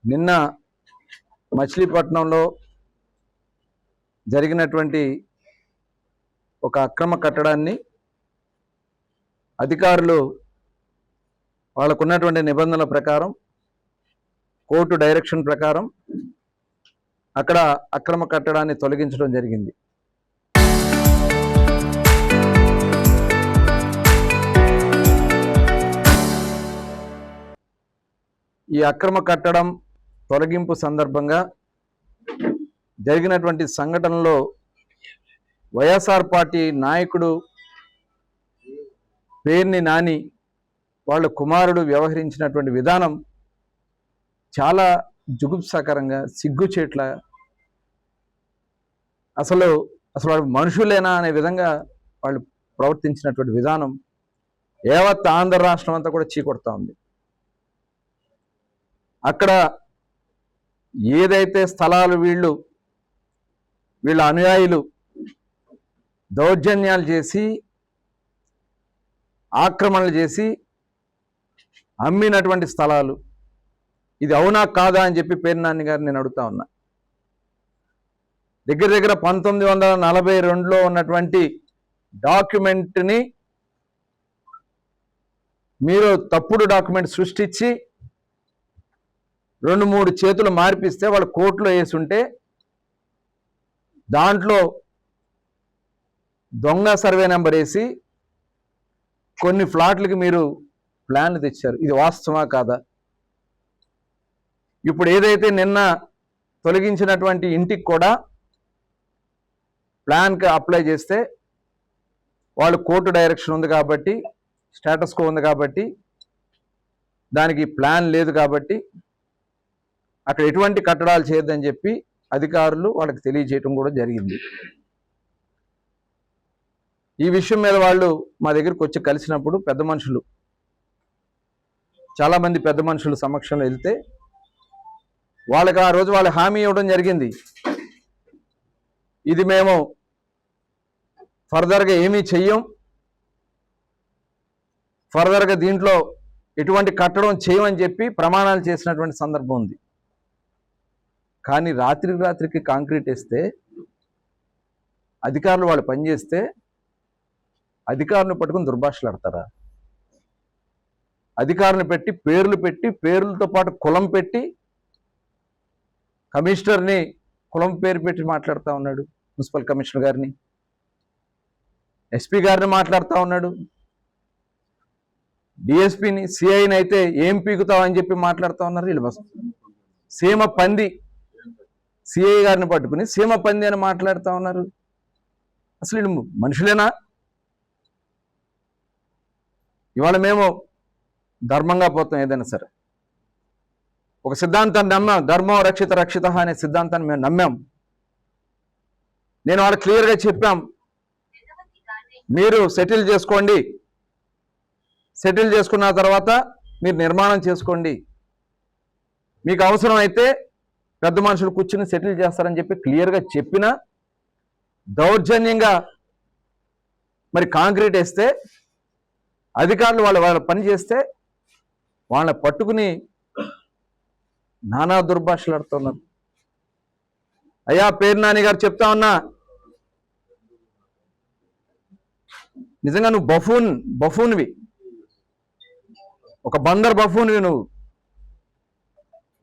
నిన్న మచిలీపట్నంలో జరిగినటువంటి ఒక అక్రమ కట్టడాన్ని అధికారులు వాళ్ళకున్నటువంటి నిబంధనల ప్రకారం కోర్టు డైరెక్షన్ ప్రకారం అక్కడ అక్రమ కట్టడాన్ని తొలగించడం జరిగింది. ఈ అక్రమ కట్టడం తొలగింపు సందర్భంగా జరిగినటువంటి సంఘటనలో వైఎస్ఆర్ పార్టీ నాయకుడు పేర్ని నాని వాళ్ళ కుమారుడు వ్యవహరించినటువంటి విధానం చాలా జుగుప్సాకరంగా, సిగ్గుచేట్ల, అసలు వాళ్ళు మనుషులేనా అనే విధంగా వాళ్ళు ప్రవర్తించినటువంటి విధానం యావత్ ఆంధ్ర రాష్ట్రం అంతా కూడా చీకొడతా ఉంది. అక్కడ ఏదైతే స్థలాలు వీళ్ళ అనుయాయులు దౌర్జన్యాలు చేసి ఆక్రమణలు చేసి అమ్మినటువంటి స్థలాలు, ఇది అవునా కాదా అని చెప్పి పేర్ని నాని గారు నేను అడుగుతా ఉన్నా. దగ్గర 1942లో ఉన్నటువంటి డాక్యుమెంట్ని మీరు తప్పుడు డాక్యుమెంట్ సృష్టించి 2-3 చేతులు మార్పిస్తే వాళ్ళు కోర్టులో వేసుంటే దాంట్లో దొంగ సర్వే నెంబర్ వేసి కొన్ని ఫ్లాట్లకి మీరు ప్లాన్లు తెచ్చారు. ఇది వాస్తవమా కాదా? ఇప్పుడు ఏదైతే నిన్న తొలగించినటువంటి ఇంటికి కూడా ప్లాన్కి అప్లై చేస్తే వాళ్ళు కోర్టు డైరెక్షన్ ఉంది కాబట్టి, స్టేటస్ కో ఉంది కాబట్టి, దానికి ప్లాన్ లేదు కాబట్టి అక్కడ ఎటువంటి కట్టడాలు చేయొద్దని చెప్పి అధికారులు వాళ్ళకి తెలియజేయటం కూడా జరిగింది. ఈ విషయం మీద వాళ్ళు మా దగ్గరికి వచ్చి కలిసినప్పుడు చాలామంది పెద్ద మనుషులు సమక్షంలో వెళ్తే వాళ్ళకి ఆ రోజు వాళ్ళు హామీ ఇవ్వడం జరిగింది. ఇది మేము ఫర్దర్గా ఏమీ చెయ్యం, ఫర్దర్గా దీంట్లో ఎటువంటి కట్టడం చేయమని చెప్పి ప్రమాణాలు చేసినటువంటి సందర్భం ఉంది. కానీ రాత్రికి కాంక్రీట్ వేస్తే అధికారులు వాళ్ళు పనిచేస్తే అధికారులను పట్టుకుని దుర్భాషలాడతారా? అధికారులను పెట్టి పేర్లతో పాటు కులం పెట్టి కమిషనర్ని కులం పేరు పెట్టి మాట్లాడుతూ ఉన్నాడు. మున్సిపల్ కమిషనర్ గారిని, ఎస్పీ గారిని మాట్లాడుతూ ఉన్నాడు. డిఎస్పీని, సిఐని అయితే ఏం పీకుతావు అని చెప్పి మాట్లాడుతూ ఉన్నారు. వీళ్ళు సీమ పంది, సిఐ గారిని పట్టుకుని సీమ పంది అని మాట్లాడుతూ ఉన్నారు. అసలు వీళ్ళు మనుషులేనా? ఇవాళ మేము ధర్మంగా పోతాం. ఏదైనా సరే ఒక సిద్ధాంతాన్ని నమ్మాం, ధర్మం రక్షిత అనే సిద్ధాంతాన్ని మేము నమ్మాం. నేను వాళ్ళకి క్లియర్గా చెప్పాం, మీరు సెటిల్ చేసుకోండి, సెటిల్ చేసుకున్న తర్వాత మీరు నిర్మాణం చేసుకోండి, మీకు అవసరం అయితే పెద్ద మనుషులు కూర్చుని సెటిల్ చేస్తారని చెప్పి క్లియర్గా చెప్పినా దౌర్జన్యంగా మరి కాంక్రీట్ వేస్తే అధికారులు వాళ్ళ పని చేస్తే వాళ్ళని పట్టుకుని నానా దుర్భాషలాడుతున్నారు. అయ్యా పేర్ని నాని గారు చెప్తా ఉన్నా, నిజంగా నువ్వు బఫూన్వి, ఒక బందర్ బఫూన్వి నువ్వు.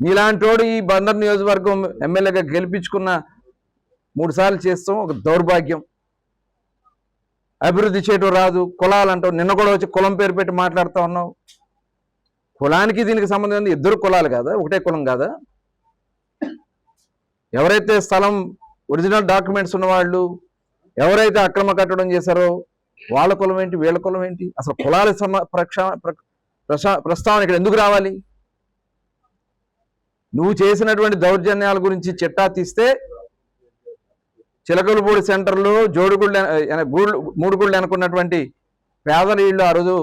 నీలాంటోడు ఈ బందర్ నియోజకవర్గం ఎమ్మెల్యేగా గెలిపించుకున్న 3 సార్లు చేస్తాం, ఒక దౌర్భాగ్యం. అభివృద్ధి చేయటం రాదు, కులాలు అంటావు. నిన్న కూడా వచ్చి కులం పేరు పెట్టి మాట్లాడుతూ ఉన్నావు. కులానికి దీనికి సంబంధం ఉంది. 2 కులాలు కాదా, ఒకటే కులం కాదా? ఎవరైతే స్థలం ఒరిజినల్ డాక్యుమెంట్స్ ఉన్నవాళ్ళు, ఎవరైతే అక్రమ కట్టడం చేశారో వాళ్ళ కులం ఏంటి, వీళ్ళ కులం ఏంటి? అసలు కులాల ప్రస్తావన ఇక్కడ ఎందుకు రావాలి? నువ్వు చేసినటువంటి దౌర్జన్యాల గురించి చిట్టా తీస్తే చిలకలపూడి సెంటర్లో మూడు గుళ్ళు అనుకున్నటువంటి పేదల ఇళ్ళు ఆ రోజు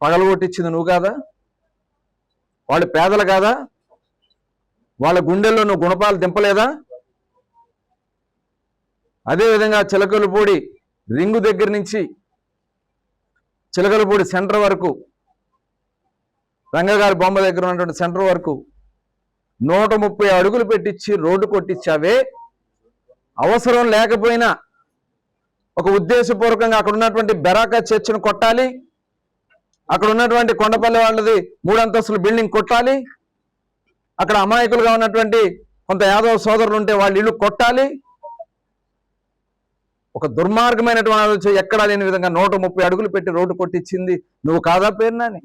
పగలగొట్టించింది నువ్వు కాదా? వాళ్ళు పేదలు కాదా? వాళ్ళ గుండెల్లో నువ్వు గుణపాలు దింపలేదా? అదేవిధంగా చిలకలపూడి రింగు దగ్గర నుంచి చిలకలపూడి సెంటర్ వరకు, రంగగారి బొమ్మ దగ్గర ఉన్నటువంటి సెంటర్ వరకు 130 అడుగులు పెట్టించి రోడ్డు కొట్టించావే. అవసరం లేకపోయినా ఒక ఉద్దేశపూర్వకంగా అక్కడ ఉన్నటువంటి బెరాకా చర్చిని కొట్టాలి, అక్కడ ఉన్నటువంటి కొండపల్లి వాళ్ళది 3 అంతస్తుల బిల్డింగ్ కొట్టాలి, అక్కడ అమాయకులుగా ఉన్నటువంటి కొంత యాదవ సోదరులు ఉంటే వాళ్ళ ఇల్లు కొట్టాలి. ఒక దుర్మార్గమైనటువంటి ఆలోచన ఎక్కడా లేని విధంగా 130 అడుగులు పెట్టి రోడ్డు కొట్టించింది నువ్వు కాదా పేరునాని?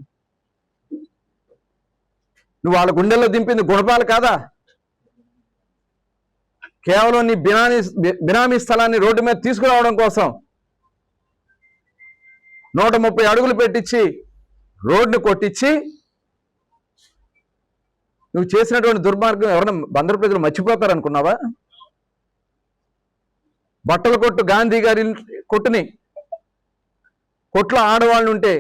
నువ్వు వాళ్ళ గుండెల్లో దింపింది గుణపాలు కాదా? కేవలం నీ బినామీ స్థలాన్ని రోడ్డు మీద తీసుకురావడం కోసం 130 అడుగులు పెట్టించి రోడ్డును కొట్టించి నువ్వు చేసినటువంటి దుర్మార్గం ఎవరైనా బందరు ప్రజలు మర్చిపోతారనుకున్నావా? బట్టల కొట్టు గాంధీ గారి కొట్టుని కొట్లో ఆడవాళ్ళు ఉంటే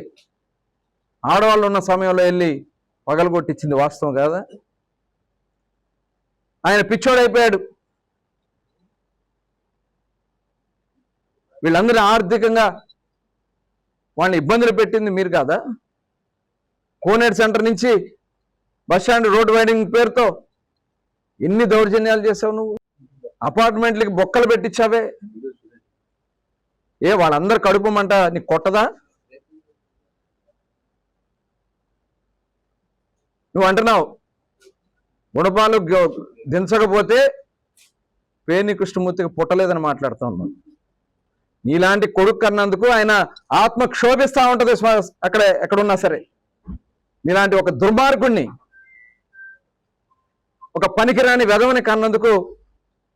ఆడవాళ్ళు ఉన్న సమయంలో వెళ్ళి పగలగొట్టించింది వాస్తవం కాదా? ఆయన పిచ్చోడైపోయాడు. వీళ్ళందరూ ఆర్థికంగా వాళ్ళని ఇబ్బందులు పెట్టింది మీరు కాదా? కోనేరు సెంటర్ నుంచి బస్టాండ్ రోడ్ వైడింగ్ పేరుతో ఎన్ని దౌర్జన్యాలు చేసావు నువ్వు? అపార్ట్మెంట్లకి బొక్కలు పెట్టించావే. వాళ్ళందరూ కడుపుమంట నీకు కొట్టదా? నువ్వు అంటున్నావు గుణపాలు దించకపోతే పేర్ని కృష్ణమూర్తికి పుట్టలేదని మాట్లాడుతూ ఉన్నావు. నీలాంటి కొడుకు కన్నందుకు ఆయన ఆత్మ క్షోభిస్తూ ఉంటుంది ఎక్కడున్నా సరే. నీలాంటి ఒక దుర్మార్గుణ్ణి, ఒక పనికిరాని వెధవని కన్నందుకు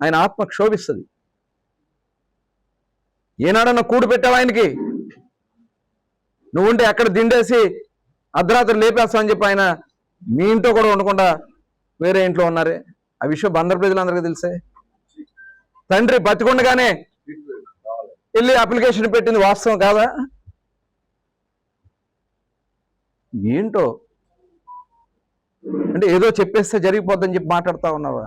ఆయన ఆత్మ క్షోభిస్తుంది. ఏనాడన్నా కూడు పెట్టావు ఆయనకి? నువ్వుంటే ఎక్కడ దిండేసి అర్ధరాత్రి లేపేస్తావని చెప్పి ఆయన మీ ఇంట్లో కూడా ఉండకుండా వేరే ఇంట్లో ఉన్నారే. ఆ విషయం బందరు ప్రజలందరికీ తెలిసే. తండ్రి బతికుండగానే వెళ్ళి అప్లికేషన్ పెట్టింది వాస్తవం కాదా? ఏంటో అంటే ఏదో చెప్పేస్తే జరిగిపోద్దని చెప్పి మాట్లాడుతూ ఉన్నావా?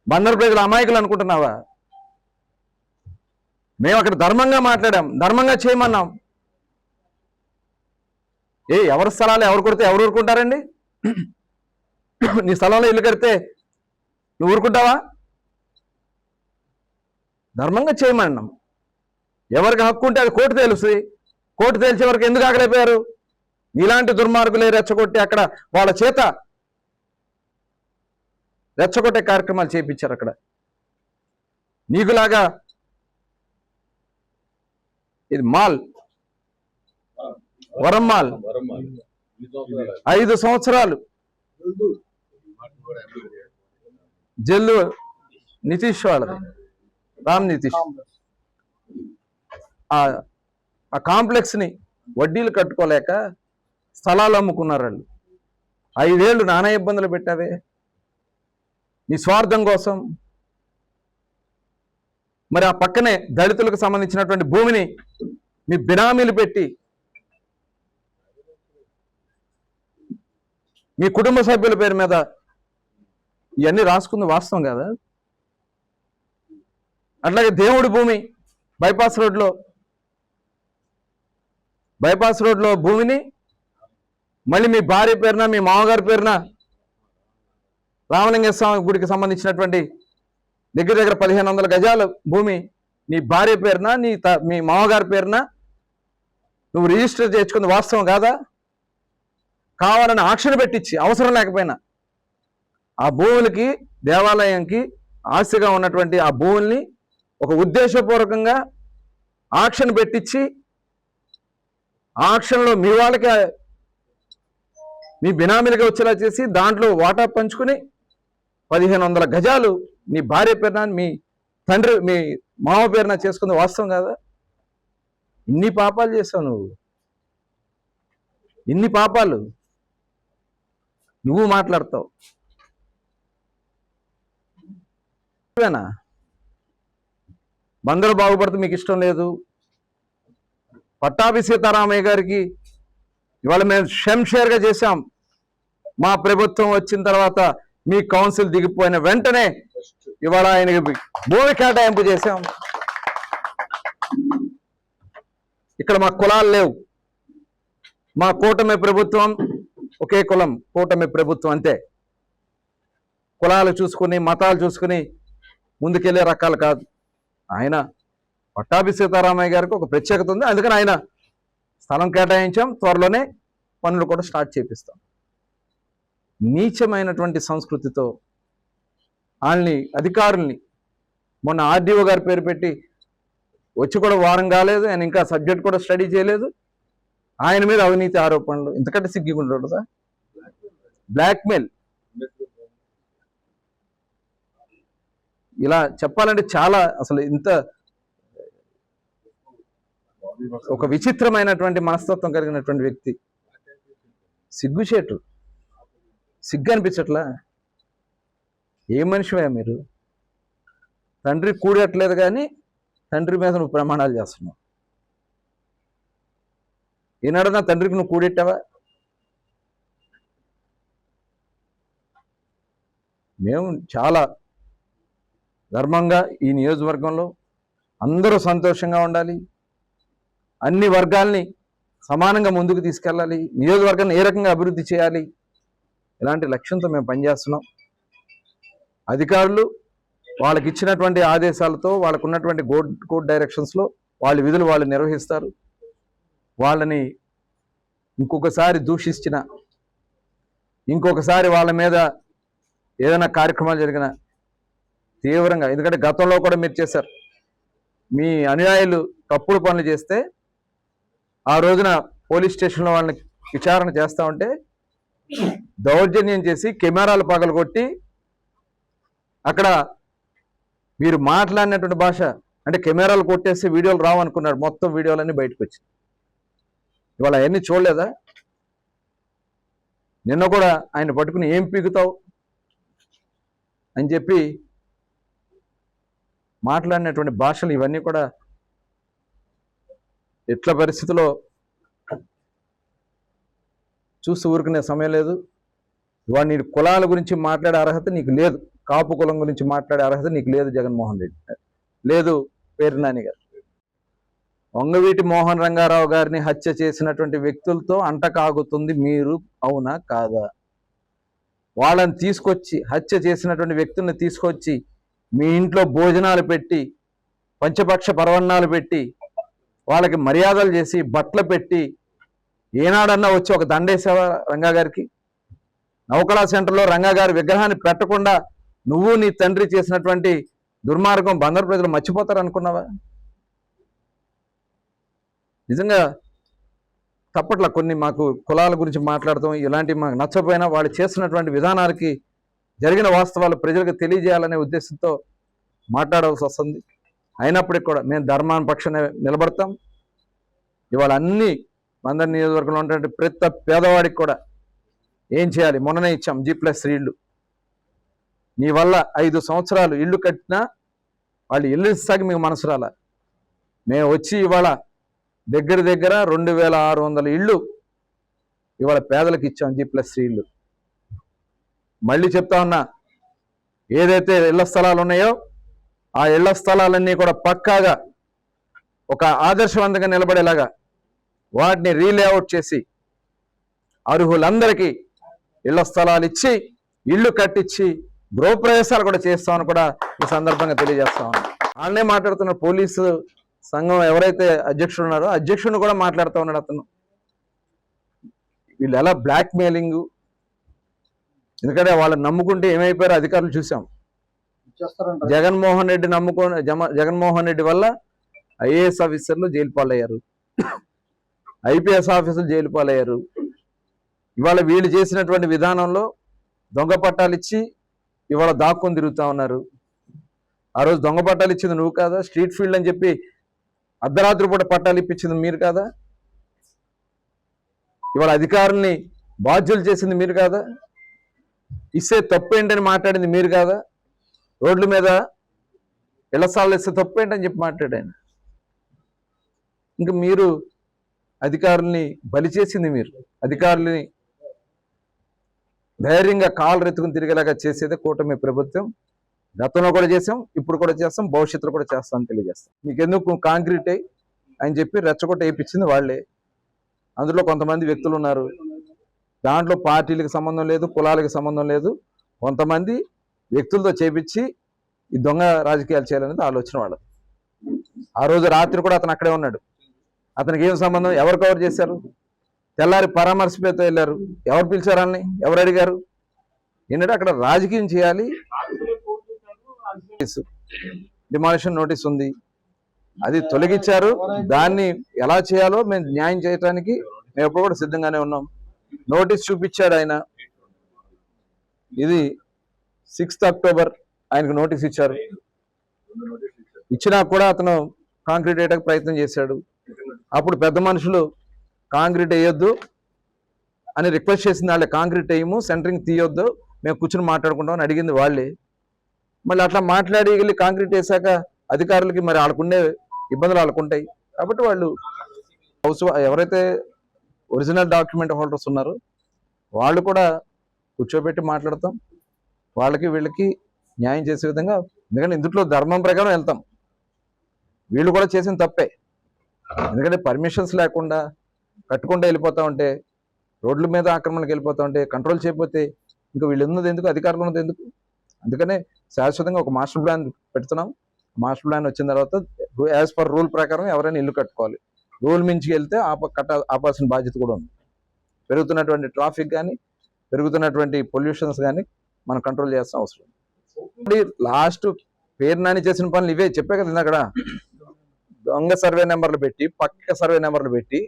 బందరు ప్రజలు అమాయకులు అనుకుంటున్నావా? మేము అక్కడ ధర్మంగా మాట్లాడాం, ధర్మంగా చేయమన్నాం. ఎవరి స్థలాలు ఎవరు కొడితే ఎవరు ఊరుకుంటారండి? నీ స్థలంలో ఇల్లు కడితే నువ్వు ఊరుకుంటావా? ధర్మంగా చేయమన్నాం. ఎవరికి హక్కు ఉంటే అది కోర్టు తేలుస్తుంది. కోర్టు తేల్చే వరకు ఎందుకు ఆగలేకపోయారు? ఇలాంటి దుర్మార్గులే రెచ్చగొట్టి అక్కడ వాళ్ళ చేత రెచ్చగొట్టే కార్యక్రమాలు చేయించారు. అక్కడ నీకులాగా ఇది మాల్, వరం మాల్ 5 సంవత్సరాలు జల్లు నితీష్ వాళ్ళది, రామ్ నితీష్. ఆ కాంప్లెక్స్ ని వడ్డీలు కట్టుకోలేక స్థలాలు అమ్ముకున్నారు వాళ్ళు. 5 ఏళ్ళు నానా ఇబ్బందులు పెట్టావే నీ స్వార్థం కోసం. మరి ఆ పక్కనే దళితులకు సంబంధించినటువంటి భూమిని మీ బినామీలు పెట్టి మీ కుటుంబ సభ్యుల పేరు మీద ఇవన్నీ రాసుకుంది వాస్తవం కదా? అట్లాగే దేవుడి భూమి బైపాస్ రోడ్లో భూమిని మళ్ళీ మీ భార్య పేరున మీ మామగారి పేరున రామలింగ స్వామి గుడికి సంబంధించినటువంటి దగ్గర 1500 గజాల భూమి నీ భార్య పేరున మీ మామగారి పేరున నువ్వు రిజిస్టర్ చేసుకుంది వాస్తవం కాదా? కావాలని ఆక్షన్ పెట్టించి అవసరం లేకపోయినా ఆ భూములకి దేవాలయంకి ఆస్తిగా ఉన్నటువంటి ఆ భూముల్ని ఒక ఉద్దేశపూర్వకంగా ఆక్షన్ పెట్టించి ఆక్షన్లో మీ వాళ్ళకి మీ బినామీలుగా వచ్చేలా చేసి దాంట్లో వాటా పంచుకుని 1500 గజాలు నీ భార్య పేరున మీ తండ్రి మీ మామ పేరున చేసుకుంది వాస్తవం కాదా? ఇన్ని పాపాలు చేసావు నువ్వు, ఇన్ని పాపాలు నువ్వు మాట్లాడతావు. బందరు బాగుపడితే మీకు ఇష్టం లేదు. పట్టాభి సీతారామయ్య గారికి ఇవాళ మేము షంషేర్గా చేశాం. మా ప్రభుత్వం వచ్చిన తర్వాత మీ కౌన్సిల్ దిగిపోయిన వెంటనే ఇవాళ ఆయనకి భూమి కేటాయింపు చేశాం. ఇక్కడ మా కులాలు లేవు. మా కూటమి ప్రభుత్వం ఒకే కులం, కూటమి ప్రభుత్వం అంతే. కులాలు చూసుకుని మతాలు చూసుకుని ముందుకెళ్లే రకాలు కాదు. ఆయన పట్టాభి సీతారామయ్య గారికి ఒక ప్రత్యేకత ఉంది. అందుకని ఆయన స్థలం కేటాయించాం, త్వరలోనే పనులు కూడా స్టార్ట్ చేపిస్తాం. నీచమైనటువంటి సంస్కృతితో వాళ్ళని అధికారుల్ని మొన్న ఆర్డీఓ గారి పేరు పెట్టి వచ్చి కూడా వారం కాలేదు, ఆయన ఇంకా సబ్జెక్ట్ కూడా స్టడీ చేయలేదు. ఆయన మీద అవినీతి ఆరోపణలు, ఇంతకంటే సిగ్గుకుంటాడు సార్. బ్లాక్మెయిల్, ఇలా చెప్పాలంటే చాలా అసలు ఇంత ఒక విచిత్రమైనటువంటి మనస్తత్వం కలిగినటువంటి వ్యక్తి. సిగ్గుచేటు, సిగ్గు అనిపించట్లా? ఏ మనిషివే మీరు? తండ్రి కూడట్లేదు కానీ తండ్రి మీద నువ్వు ప్రమాణాలు చేస్తున్నావు. ఈనాడన్నా తండ్రికి నువ్వు కూడెట్టావా? మేము చాలా ధర్మంగా ఈ నియోజకవర్గంలో అందరూ సంతోషంగా ఉండాలి, అన్ని వర్గాల్ని సమానంగా ముందుకు తీసుకెళ్ళాలి, నియోజకవర్గాన్ని ఏ రకంగా అభివృద్ధి చేయాలి, ఇలాంటి లక్ష్యంతో మేము పనిచేస్తున్నాం. అధికారులు వాళ్ళకి ఇచ్చినటువంటి ఆదేశాలతో, వాళ్ళకు ఉన్నటువంటి కోడ్ డైరెక్షన్స్లో వాళ్ళ విధులు వాళ్ళు నిర్వహిస్తారు. వాళ్ళని ఇంకొకసారి దూషించిన, ఇంకొకసారి వాళ్ళ మీద ఏదైనా కార్యక్రమాలు జరిగిన తీవ్రంగా, ఎందుకంటే గతంలో కూడా మీరు చేశారు. మీ అనుయాయులు తప్పుడు పనులు చేస్తే ఆ రోజున పోలీస్ స్టేషన్లో వాళ్ళని విచారణ చేస్తూ ఉంటే దౌర్జన్యం చేసి కెమెరాలు పగలగొట్టి అక్కడ మీరు మాట్లాడినటువంటి భాష అంటే కెమెరాలు కొట్టేసి వీడియోలు రావనుకున్నాడు, మొత్తం వీడియోలన్నీ బయటకు వచ్చాయి. ఇవాళ అవన్నీ చూడలేదా? నిన్న కూడా ఆయన పట్టుకుని ఏం పీకుతావు అని చెప్పి మాట్లాడినటువంటి భాషలు ఇవన్నీ కూడా ఎట్ల పరిస్థితిలో చూస్తూ ఊరుకునే సమయం లేదు. ఇవాళ నీ కులాల గురించి మాట్లాడే అర్హత నీకు లేదు, కాపు కులం గురించి మాట్లాడే అర్హత నీకు లేదు. జగన్మోహన్ రెడ్డి లేదు. పేర్ని నాని గారు వంగవీటి మోహన్ రంగారావు గారిని హత్య చేసినటువంటి వ్యక్తులతో అంటకాగుతుంది మీరు, అవునా కాదా? వాళ్ళని తీసుకొచ్చి, హత్య చేసినటువంటి వ్యక్తుల్ని తీసుకొచ్చి మీ ఇంట్లో భోజనాలు పెట్టి, పంచపక్ష పరవన్నాలు పెట్టి, వాళ్ళకి మర్యాదలు చేసి, బట్టలు పెట్టి, ఏనాడన్నా వచ్చి ఒక దండేసావా రంగా గారికి? నౌకళా సెంటర్లో రంగా గారి విగ్రహాన్ని పెట్టకుండా నువ్వు నీ తండ్రి చేసినటువంటి దుర్మార్గం బందరు ప్రజలు మర్చిపోతారు అనుకున్నావా? నిజంగా తప్పట్ల కొన్ని మాకు కులాల గురించి మాట్లాడతాం, ఇలాంటివి మాకు నచ్చపోయినా వాళ్ళు చేస్తున్నటువంటి విధానాలకి జరిగిన వాస్తవాలు ప్రజలకు తెలియజేయాలనే ఉద్దేశంతో మాట్లాడవలసి వస్తుంది. అయినప్పటికీ కూడా మేము ధర్మాన్ని పక్షాన నిలబడతాం. ఇవాళ అన్ని బందరు నియోజకవర్గంలో ఉన్నటువంటి ప్రతి పేదవాడికి కూడా ఏం చేయాలి, మొన్ననే ఇచ్చాం G+3 ఇళ్ళు. నీ వల్ల 5 సంవత్సరాలు ఇల్లు కట్టినా వాళ్ళు ఇల్లు ఇస్తాకి మీకు మనసు రాలా. మేము వచ్చి ఇవాళ దగ్గర 2600 ఇళ్ళు ఇవాళ పేదలకు ఇచ్చాం G+3 ఇళ్ళు. మళ్ళీ చెప్తా ఉన్నా, ఏదైతే ఇళ్ల స్థలాలు ఉన్నాయో ఆ ఇళ్ల స్థలాలన్నీ కూడా పక్కాగా ఒక ఆదర్శవంతంగా నిలబడేలాగా వాటిని రీలేఅవుట్ చేసి అర్హులందరికీ ఇళ్ల స్థలాలు ఇచ్చి, ఇళ్ళు కట్టించి గృహప్రవేశాలు కూడా చేస్తామని కూడా ఈ సందర్భంగా తెలియజేస్తా ఉన్నాం. వాళ్ళనే మాట్లాడుతున్న పోలీసు సంఘం ఎవరైతే అధ్యక్షుడు ఉన్నారో అధ్యక్షుడిని కూడా మాట్లాడుతూ ఉన్నాడు అతను. వీళ్ళు ఎలా బ్లాక్ మెయిలింగ్, ఎందుకంటే వాళ్ళని నమ్ముకుంటే ఏమైపోయారో అధికారులు చూసాం. జగన్మోహన్ రెడ్డి జగన్మోహన్ రెడ్డి వల్ల ఐఏఎస్ ఆఫీసర్లు జైలు పాలయ్యారు, ఐపీఎస్ ఆఫీసర్లు జైలు పాలయ్యారు. ఇవాళ వీళ్ళు చేసినటువంటి విధానంలో దొంగ పట్టాలు ఇచ్చి ఇవాళ దాక్కుని తిరుగుతూ ఉన్నారు. ఆ రోజు దొంగ పట్టాలు ఇచ్చింది నువ్వు కాదా? స్ట్రీట్ ఫీల్డ్ అని చెప్పి అర్ధరాత్రి పూట పట్టాలు ఇప్పించింది మీరు కాదా? ఇవాళ అధికారుల్ని బాధ్యులు చేసింది మీరు కాదా? ఇస్తే తప్పు ఏంటని మాట్లాడింది మీరు కాదా? రోడ్ల మీద ఇళ్ల స్థలాలు ఇస్తే తప్పు ఏంటని చెప్పి మాట్లాడాను. ఇంకా మీరు అధికారుల్ని బలి చేసింది మీరు. అధికారుల్ని ధైర్యంగా కాళ్ళు రెత్తుకుని తిరిగేలాగా చేసేదే కూటమి ప్రభుత్వం. గతంలో కూడా చేసాం, ఇప్పుడు కూడా చేస్తాం, భవిష్యత్తులో కూడా చేస్తామని తెలియజేస్తాం. మీకు ఎందుకు కాంక్రీట్ అని చెప్పి రెచ్చగొట్ట వేయించింది వాళ్ళే. అందులో కొంతమంది వ్యక్తులు ఉన్నారు, దాంట్లో పార్టీలకు సంబంధం లేదు, కులాలకు సంబంధం లేదు. కొంతమంది వ్యక్తులతో చేపించి ఈ దొంగ రాజకీయాలు చేయాలనేది ఆలోచన వాళ్ళది. ఆ రోజు రాత్రి కూడా అతను అక్కడే ఉన్నాడు. అతనికి ఏం సంబంధం? ఎవరు కవర్ చేశారు? తెల్లారి పరామర్శపేతో వెళ్ళారు. ఎవరు పిలిచారు వాళ్ళని? ఎవరు అడిగారు? ఏంటంటే అక్కడ రాజకీయం చేయాలి. డిమాలిషన్ నోటీస్ ఉంది, అది తొలగించారు. దాన్ని ఎలా చేయాలో మేము న్యాయం చేయడానికి మేము ఎప్పుడు కూడా సిద్ధంగానే ఉన్నాం. నోటీస్ చూపించాడు ఆయన. ఇది 6th అక్టోబర్ ఆయనకు నోటీస్ ఇచ్చారు. ఇచ్చినా కూడా అతను కాంక్రీట్ వేయడానికి ప్రయత్నం చేశాడు. అప్పుడు పెద్ద మనుషులు కాంక్రీట్ వేయొద్దు అని రిక్వెస్ట్ చేసిన వాళ్ళే, కాంక్రీట్ వేయము, సెంటరింగ్ తీయొద్దు, మేము కూర్చొని మాట్లాడుకుంటాం అని అడిగింది వాళ్ళే. మళ్ళీ అట్లా మాట్లాడి వెళ్ళి కాంక్రీట్ వేసాక అధికారులకి మరి వాళ్ళకుండే ఇబ్బందులు వాళ్ళకుంటాయి. కాబట్టి వాళ్ళు ఎవరైతే ఒరిజినల్ డాక్యుమెంట్ హోల్డర్స్ ఉన్నారో వాళ్ళు కూడా కూర్చోబెట్టి మాట్లాడతాం, వాళ్ళకి వీళ్ళకి న్యాయం చేసే విధంగా. ఎందుకంటే ఇందులో ధర్మం ప్రకారం వెళ్తాం. వీళ్ళు కూడా చేసిన తప్పే. ఎందుకంటే పర్మిషన్స్ లేకుండా కట్టుకుంటూ వెళ్ళిపోతా ఉంటే, రోడ్ల మీద ఆక్రమణకి వెళ్ళిపోతా ఉంటే, కంట్రోల్ చేయకపోతే ఇంకా వీళ్ళు ఉన్నది ఎందుకు, అధికారులు ఉన్నది ఎందుకు? అందుకనే శాశ్వతంగా ఒక మాస్టర్ ప్లాన్ పెడుతున్నాం. మాస్టర్ ప్లాన్ వచ్చిన తర్వాత యాజ్ పర్ రూల్ ప్రకారం ఎవరైనా ఇల్లు కట్టుకోవాలి. రూల్ మించి వెళ్తే ఆపాల్సిన బాధ్యత కూడా ఉంది. పెరుగుతున్నటువంటి ట్రాఫిక్ కానీ, పెరుగుతున్నటువంటి పొల్యూషన్స్ కానీ మనం కంట్రోల్ చేస్తాం అవసరం. లాస్ట్ పేరు నాని చేసిన పనులు ఇవే చెప్పే కదా అక్కడ. దొంగ సర్వే నెంబర్లు పెట్టి, పక్క సర్వే నెంబర్లు పెట్టి,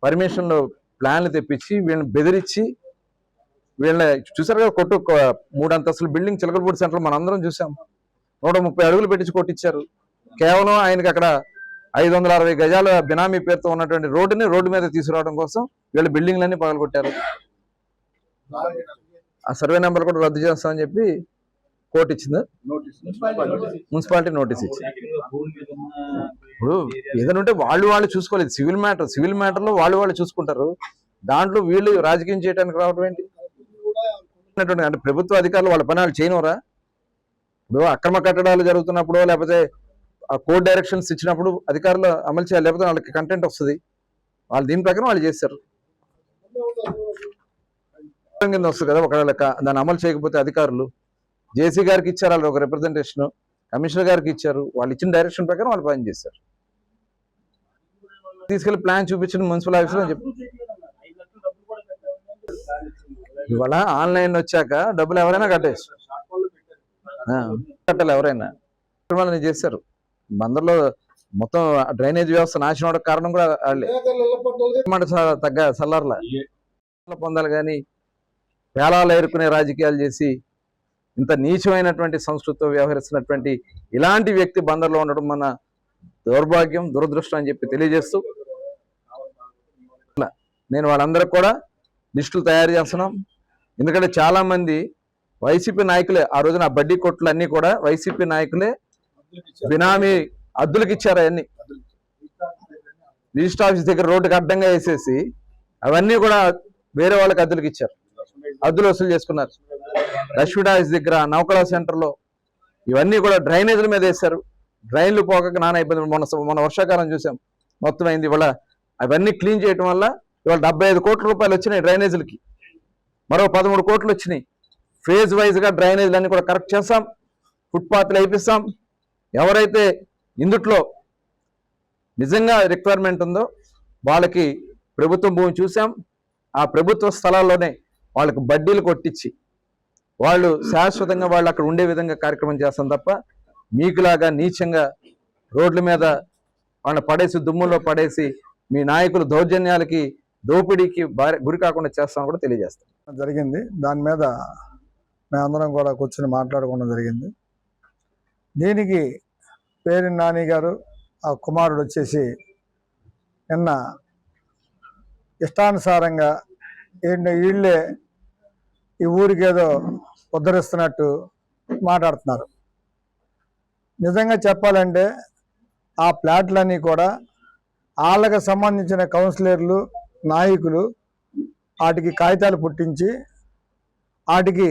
పర్మిషన్లు ప్లాన్లు తెప్పించి, వీళ్ళని బెదిరించి, వీళ్ళని చూసారు కదా కొట్టు 3 అంతస్తుల బిల్డింగ్ చిలకలపూడి సెంటర్ మనం అందరం చూసాం. 130 అడుగులు పెట్టించి కొట్టించారు. కేవలం ఆయనకి అక్కడ 560 గజాల బినామీ పేరుతో ఉన్నటువంటి రోడ్డుని రోడ్డు మీద తీసుకురావడం కోసం వీళ్ళ బిల్డింగ్లన్నీ పగలగొట్టారు. ఆ సర్వే నెంబర్ కూడా రద్దు చేస్తామని చెప్పి కోర్టు ఇచ్చింది, మున్సిపాలిటీ నోటీస్ ఇచ్చింది. ఇప్పుడు ఏదైనా ఉంటే వాళ్ళు చూసుకోలేదు. సివిల్ మ్యాటర్లో వాళ్ళు చూసుకుంటారు. దాంట్లో వీళ్ళు రాజకీయం చేయడానికి రావడం ఏంటి? అంటే ప్రభుత్వ అధికారులు వాళ్ళ పని వాళ్ళు చేయనవరా? ఇప్పుడు అక్రమ కట్టడాలు జరుగుతున్నప్పుడు, లేకపోతే ఆ కోర్టు డైరెక్షన్స్ ఇచ్చినప్పుడు అధికారులు అమలు చేయాలి, లేకపోతే వాళ్ళకి కంటెంట్ వస్తుంది. వాళ్ళు దీని ప్రకారం వాళ్ళు చేస్తారు. కింద వస్తుంది కదా ఒకవేళ దాన్ని అమలు చేయకపోతే అధికారులు. జేసీ గారికి ఇచ్చారు వాళ్ళు ఒక రిప్రజెంటేషన్, కమిషనర్ గారికి ఇచ్చారు. వాళ్ళు ఇచ్చిన డైరెక్షన్ ప్రకారం వాళ్ళు పని చేశారు. తీసుకెళ్లి ప్లాన్ చూపించిన మున్సిపల్ ఆఫీసులో అని చెప్పి ఇవాళ ఆన్లైన్ వచ్చాక డబ్బులు ఎవరైనా కట్టేసి కట్టాలి. ఎవరైనా వాళ్ళని చేశారు. బందర్లో మొత్తం డ్రైనేజ్ వ్యవస్థ నాశనం అవడానికి కారణం కూడా వాళ్ళే. తగ్గ సల్లార్ల పొందాలి కానీ పేలాలు ఏరుకునే రాజకీయాలు చేసి ఇంత నీచమైనటువంటి సంస్కృతితో వ్యవహరిస్తున్నటువంటి ఇలాంటి వ్యక్తి బందర్లో ఉండడం మన దౌర్భాగ్యం, దురదృష్టం అని చెప్పి తెలియజేస్తూ, నేను వాళ్ళందరికీ కూడా లిస్టులు తయారు చేస్తున్నాం. ఎందుకంటే చాలా మంది వైసీపీ నాయకులే ఆ రోజున బడ్డీ కొట్లు అన్నీ కూడా వైసీపీ నాయకులే బినామీ అద్దులకు ఇచ్చారు. అవన్నీ రిజిస్టర్ ఆఫీస్ దగ్గర రోడ్డుకి అడ్డంగా వేసేసి అవన్నీ కూడా వేరే వాళ్ళకి అద్దులకు ఇచ్చారు. అద్దులు వసూలు చేసుకున్నారు. రష్మిడాస్ దగ్గర, నౌకళ సెంటర్లో ఇవన్నీ కూడా డ్రైనేజీల మీద వేశారు. డ్రైన్లు పోక నానా ఇబ్బంది. మొన్న వర్షాకాలం చూసాం, మొత్తం అయింది. ఇవాళ అవన్నీ క్లీన్ చేయడం వల్ల ఇవాళ 75 కోట్ల రూపాయలు వచ్చినాయి డ్రైనేజీలకి. మరో 13 కోట్లు వచ్చినాయి. ఫేజ్ వైజ్గా డ్రైనేజీలన్నీ కూడా కరెక్ట్ చేస్తాం, ఫుట్పాత్లు వేయిస్తాం. ఎవరైతే ఇందుట్లో నిజంగా రిక్వైర్మెంట్ ఉందో వాళ్ళకి ప్రభుత్వం భూమి చూసాం. ఆ ప్రభుత్వ స్థలాల్లోనే వాళ్ళకి బడ్డీలు కొట్టించి వాళ్ళు శాశ్వతంగా వాళ్ళు అక్కడ ఉండే విధంగా కార్యక్రమం చేస్తాం తప్ప మీకులాగా నీచంగా రోడ్ల మీద వాళ్ళని పడేసి, దుమ్ముల్లో పడేసి మీ నాయకులు దౌర్జన్యాలకి, దోపిడీకి గురి కాకుండా చేస్తామని కూడా తెలియజేస్తాం. జరిగింది. దాని మీద మేమందరం కూడా కూర్చొని మాట్లాడుకోవడం జరిగింది. దీనికి పేరు నాని గారు ఆ కుమారుడు వచ్చేసి నిన్న ఇష్టానుసారంగా వీళ్ళే ఈ ఊరికి ఏదో ఉద్ధరిస్తున్నట్టు మాట్లాడుతున్నారు. నిజంగా చెప్పాలంటే ఆ ప్లాట్లన్నీ కూడా వాళ్ళకి సంబంధించిన కౌన్సిలర్లు, నాయకులు వాటికి కాగితాలు పుట్టించి వాటికి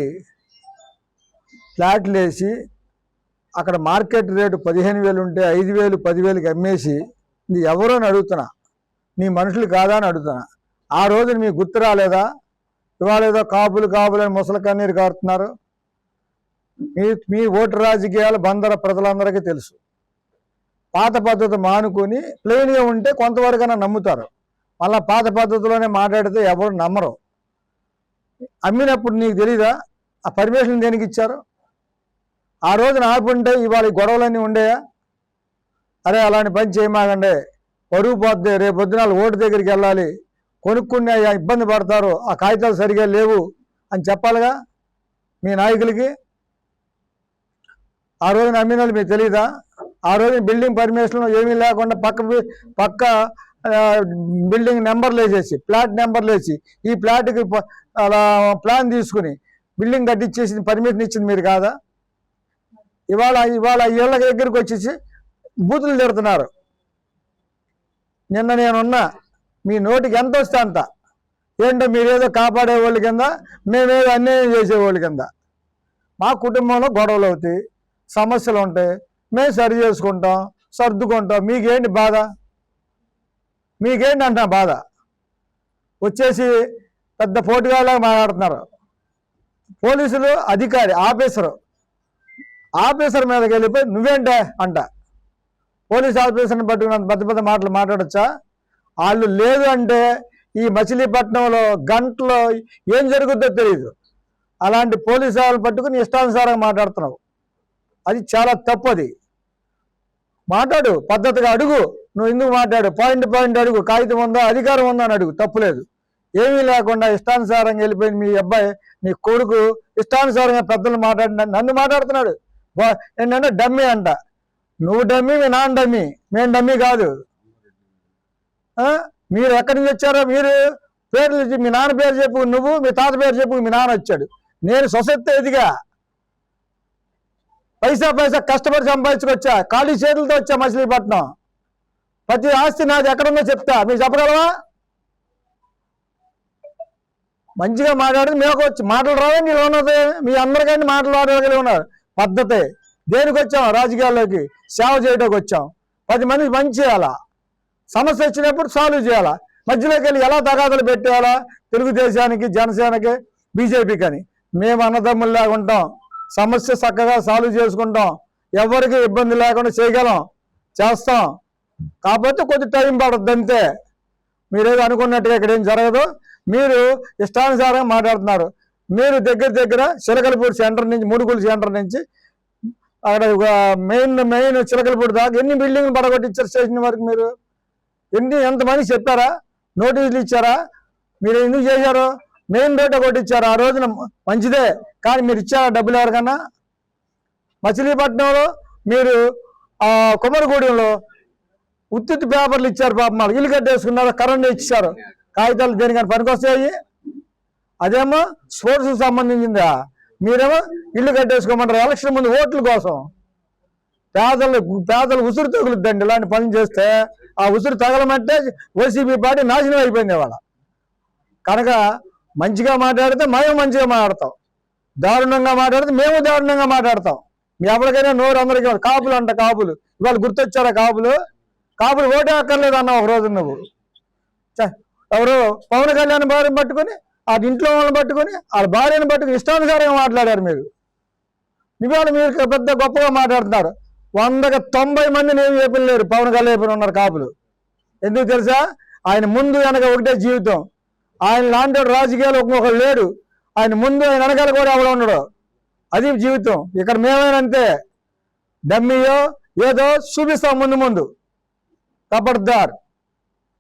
ఫ్లాట్లు వేసి అక్కడ మార్కెట్ రేటు 15,000 ఉంటే 5,000, 10,000కి అమ్మేసి నీ ఎవరో అని అడుగుతున్నా, నీ మనుషులు కాదా అని అడుగుతున్నా. ఆ రోజున మీకు గుర్తు రాలేదా? ఇవాళ ఏదో కాపులు అని ముసలి కన్నీరు కారుతున్నారు. మీ ఓటు రాజకీయాలు బందర ప్రజలందరికీ తెలుసు. పాత పద్ధతి మానుకొని ప్లెయిన్గా ఉంటే కొంతవరకైనా నమ్ముతారు. మళ్ళీ పాత పద్ధతిలోనే మాట్లాడితే ఎవరు నమ్మరు. అమ్మినప్పుడు నీకు తెలీదా ఆ పర్మిషన్ దేనికి ఇచ్చారు? ఆ రోజున ఆపుంటే ఇవాళ ఈ గొడవలన్నీ ఉండేయా? అరే అలాంటి పని చేయమాకండి, పరుగు పోద్ది, రేపు పొద్దున ఓటు దగ్గరికి వెళ్ళాలి, కొనుక్కునే ఇబ్బంది పడతారు, ఆ కాగితాలు సరిగా లేవు అని చెప్పాలిగా మీ నాయకులకి. ఆ రోజున అమ్మిన వాళ్ళు మీకు తెలీదా? ఆ రోజు బిల్డింగ్ పర్మిషన్ ఏమీ లేకుండా పక్క బిల్డింగ్ నెంబర్లు వేసేసి, ఫ్లాట్ నెంబర్లు వేసి, ఈ ఫ్లాట్కి అలా ప్లాన్ తీసుకుని బిల్డింగ్ కట్టించేసి పర్మిషన్ ఇచ్చింది మీరు కాదా? ఇవాళ ఇళ్ళ దగ్గరికి వచ్చేసి బూతులు తిడుతున్నారు. నిన్న నేనున్నా, మీ నోటికి ఎంత వస్తే అంత, ఏంటో మీరేదో కాపాడేవాళ్ళ కింద, మేమేదో అన్యాయం చేసేవాళ్ళ కింద. మా కుటుంబంలో గొడవలు అవుతాయి, సమస్యలు ఉంటాయి, మేము సరి చేసుకుంటాం, సర్దుకుంటాం. మీకేంటి బాధ? మీకేంటి అంటా బాధ? వచ్చేసి పెద్ద పోటీగాళ్ళగా మాట్లాడుతున్నారు. పోలీసులు అధికారి ఆఫీసర్ మీదకి వెళ్ళిపోయి నువ్వేంటే అంట. పోలీస్ ఆఫీసర్ని పట్టుకున్నంత పెద్ద పెద్ద మాటలు మాట్లాడచ్చా? వాళ్ళు లేదు అంటే ఈ మచిలీపట్నంలో గంటలో ఏం జరుగుద్దో తెలియదు. అలాంటి పోలీసు వాళ్ళని పట్టుకుని ఇష్టానుసారంగా మాట్లాడుతున్నావు. అది చాలా తప్పు. అది మాట్లాడు, పద్ధతిగా అడుగు. నువ్వు ఎందుకు మాట్లాడు, పాయింట్ అడుగు, కాగితం ఉందా, అధికారం ఉందా అని అడుగు, తప్పులేదు. ఏమీ లేకుండా ఇష్టానుసారంగా వెళ్ళిపోయింది మీ అబ్బాయి, నీ కొడుకు ఇష్టానుసారంగా పెద్దలు నన్ను మాట్లాడుతున్నాడు. ఏంటంటే డమ్మీ అంట. నువ్వు డమ్మీ, మీ నాన్న డమ్మీ, మేము డమ్మీ కాదు. మీరు ఎక్కడి నుంచి వచ్చారో మీరు పేర్లు, మీ నాన్న పేరు చెప్పు నువ్వు, మీ తాత పేరు చెప్పు మీ నాన్న వచ్చాడు. నేను సొసైటీ ఎదిగా, పైసా కష్టపడి సంపాదించుకొచ్చా, ఖాళీ చేతులతో వచ్చా మచిలీపట్నం. ప్రతి ఆస్తి నాది ఎక్కడుందో చెప్తా, మీరు చెప్పగలవా? మంచిగా మాట్లాడి మేము వచ్చి మాటలు రావే మీరు ఉన్నది, మీ అందరికంటే మాట్లాడగలిగి ఉన్నారు. పద్ధతే. దేనికి వచ్చాం? రాజకీయాల్లోకి సేవ చేయడానికి వచ్చాం. 10 మందికి మంచి చేయాలా, సమస్య వచ్చినప్పుడు సాల్వ్ చేయాలా. మధ్యలోకి వెళ్ళి ఎలా తగాదలు పెట్టేయాలా తెలుగుదేశానికి, జనసేనకి, బీజేపీకి అని. మేము అన్నదమ్ముల్లాగా ఉంటాం, సమస్య చక్కగా సాల్వ్ చేసుకుంటాం, ఎవరికి ఇబ్బంది లేకుండా చేయగలం, చేస్తాం. కాకపోతే కొద్ది టైం పడుతుంది అంతే. మీరేదో అనుకున్నట్టుగా ఇక్కడ ఏం జరగదు. మీరు ఇష్టానుసారంగా మాట్లాడుతున్నారు. మీరు దగ్గర చిలకలపూడి సెంటర్ నుంచి, ముడుగులు సెంటర్ నుంచి అక్కడ మెయిన్ చిలకలపూడి దాకా ఎన్ని బిల్డింగ్లు పడగొట్టించారు స్టేషన్ వరకు? మీరు ఎంతమంది చెప్పారా? నోటీసులు ఇచ్చారా? మీరు ఎందుకు చేశారు? మెయిన్ రోడ్డు కొట్టించారు. ఆ రోజున మంచిదే, కానీ మీరు ఇచ్చారా డబ్బులు ఎవరికన్నా? మచిలీపట్నంలో మీరు కుమరగూడెంలో ఉత్తి పేపర్లు ఇచ్చారు, పాపం వాళ్ళు ఇల్లు కట్టేసుకున్నారు, కరెంట్ ఇచ్చారు, కాగితాలు దేనికని పనికొస్తాయి? అదేమో స్పోర్ట్స్కి సంబంధించిందా? మీరేమో ఇల్లు కట్టేసుకోమంటారు ఎలక్షన్ ముందు ఓట్ల కోసం. పేదలు ఉసురు తగులుద్దండి ఇలాంటి పనులు చేస్తే. ఆ ఉసురు తగలమంటే వైసీపీ పార్టీ నాశనం అయిపోయింది ఇవాళ. కనుక మంచిగా మాట్లాడితే మేము మంచిగా మాట్లాడతాం, దారుణంగా మాట్లాడితే మేము దారుణంగా మాట్లాడతాం. మీ ఎవరికైనా నోరు అందరికీ. కాపులు అంట, కాపులు ఇవాళ గుర్తొచ్చారా? కాపులు ఓటే అక్కర్లేదు అన్న ఒక రోజు. నువ్వు ఎవరు పవన్ కళ్యాణ్ భార్యను పట్టుకొని, ఆ ఇంట్లో వాళ్ళని పట్టుకొని, వాళ్ళ భార్యను పట్టుకుని ఇష్టానుసారంగా మాట్లాడారు మీరు. ఇవాళ మీరు పెద్ద గొప్పగా మాట్లాడుతున్నారు. 100కి 90 మందిని ఏమి చెప్పలేరు పవన్ కళ్యాణ్ ఉన్నారు కాపులు. ఎందుకు తెలుసా? ఆయన ముందు వెనక ఒకటే జీవితం. ఆయన లాంటి రాజకీయాలు ఒక్కొక్కరు లేడు. ఆయన ముందు ఆయన వెనకాల కూడా ఎవడో ఉండడు. అది జీవితం. ఇక్కడ మేమేనంతే, డమ్మీయో ఏదో చూపిస్తాం ముందు. కబడ్దార్.